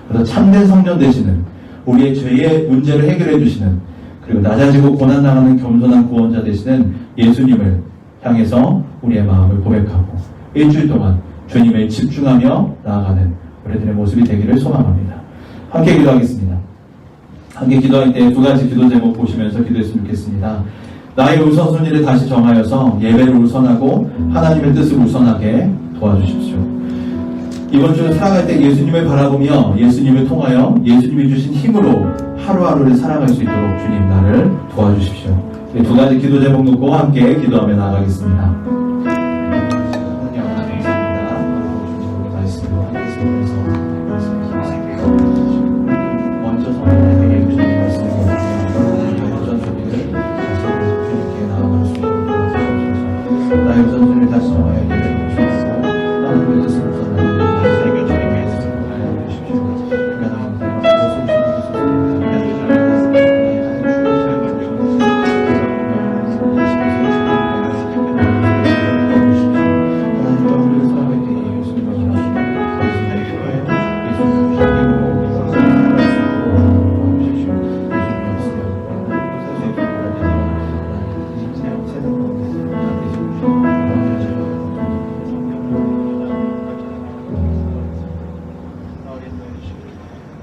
그래서 참된 성전 되시는 우리의 죄의 문제를 해결해 주시는 그리고 낮아지고 고난당하는 겸손한 구원자 되시는 예수님을 향해서 우리의 마음을 고백하고 일주일 동안 주님을 집중하며 나아가는 우리들의 모습이 되기를 소망합니다. 함께 기도하겠습니다. 함께 기도할 때 두 가지 기도 제목 보시면서 기도했으면 좋겠습니다. 나의 우선순위를 다시 정하여서 예배를 우선하고 하나님의 뜻을 우선하게 도와주십시오. 이번 주 살아갈 때 예수님을 바라보며 예수님을 통하여 예수님이 주신 힘으로 하루하루를 살아갈 수 있도록 주님 나를 도와주십시오. 두 가지 기도 제목 놓고 함께 기도하며 나아가겠습니다. 하나님 감사합니다. 우리 말씀으로 하나님께서 먼저 성령에게 주신 말씀을 보며 우선 준비를 다시 주님께 나아갈 수 있도록 도와주옵소서. 나의 우선순위를 다시 정하여 예배를 우선하고 하나님의 뜻을 우선하는 나의 삶을 주님께 하여 주십시오.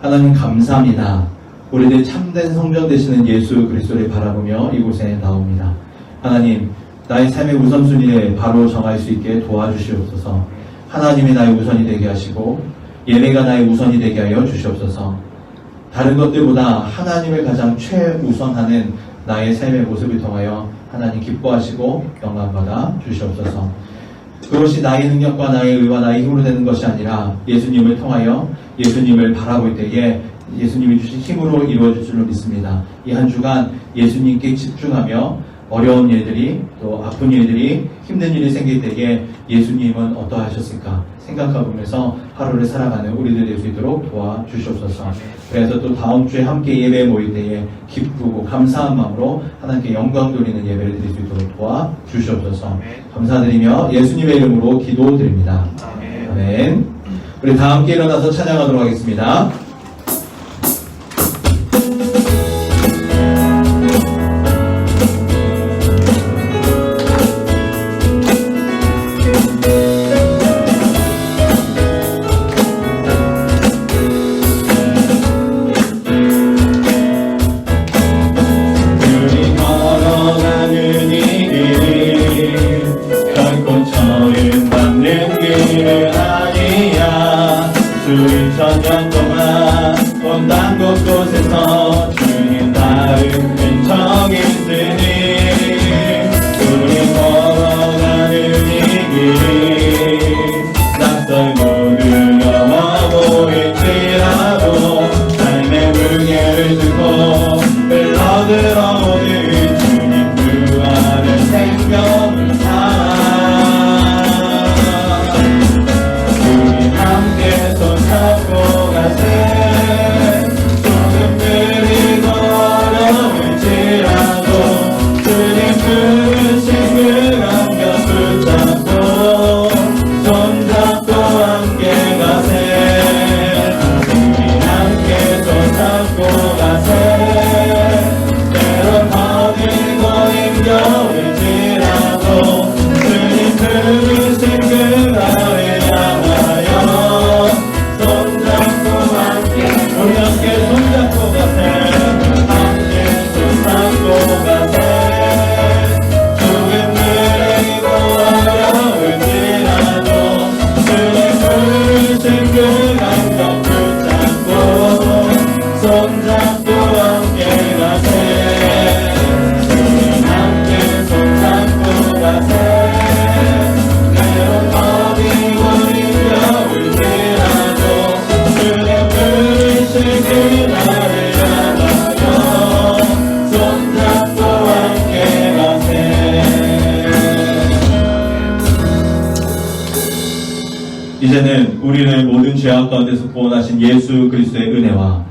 하나님 감사합니다. 우리들 참된 성전 되시는 예수 그리스도를 바라보며 이곳에 나옵니다. 하나님, 나의 삶의 우선순위를 바로 정할 수 있게 도와주시옵소서. 하나님이 나의 우선이 되게 하시고 예배가 나의 우선이 되게 하여 주시옵소서. 다른 것들보다 하나님을 가장 최우선하는 나의 삶의 모습을 통하여 하나님 기뻐하시고 영광받아 주시옵소서. 그것이 나의 능력과 나의 의와 나의 힘으로 되는 것이 아니라 예수님을 통하여 예수님을 바라볼 때에 예수님이 주신 힘으로 이루어질 줄로 믿습니다. 이 한 주간 예수님께 집중하며 어려운 일들이 또 아픈 일들이 힘든 일이 생길 때에 예수님은 어떠하셨을까 생각해보면서 하루를 살아가는 우리들 될 수 있도록 도와주시옵소서. 그래서 또 다음 주에 함께 예배에 모일 때에 기쁘고 감사한 마음으로 하나님께 영광 돌리는 예배를 드릴 수 있도록 도와주시옵소서. 감사드리며 예수님의 이름으로 기도드립니다. 아멘. 우리 다 함께 일어나서 찬양하도록 하겠습니다. 수천 년 동안 이제는 우리를 모든 죄악 가운데서 구원하신 예수 그리스도의 은혜와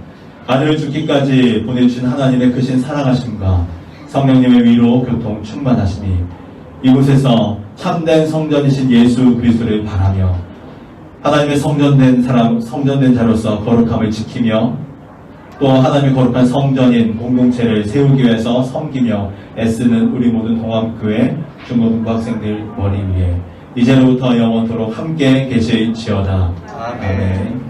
아들을 죽기까지 보내주신 하나님의 크신 사랑하심과 성령님의 위로 교통 충만하시니 이곳에서 참된 성전이신 예수 그리스도를 바라며 하나님의 성전된 자로서 거룩함을 지키며 또 하나님의 거룩한 성전인 공동체를 세우기 위해서 섬기며 애쓰는 우리 모든 동암교회 중고등부 학생들 머리 위에 이제로부터 영원토록 함께 계실지어다. 아멘.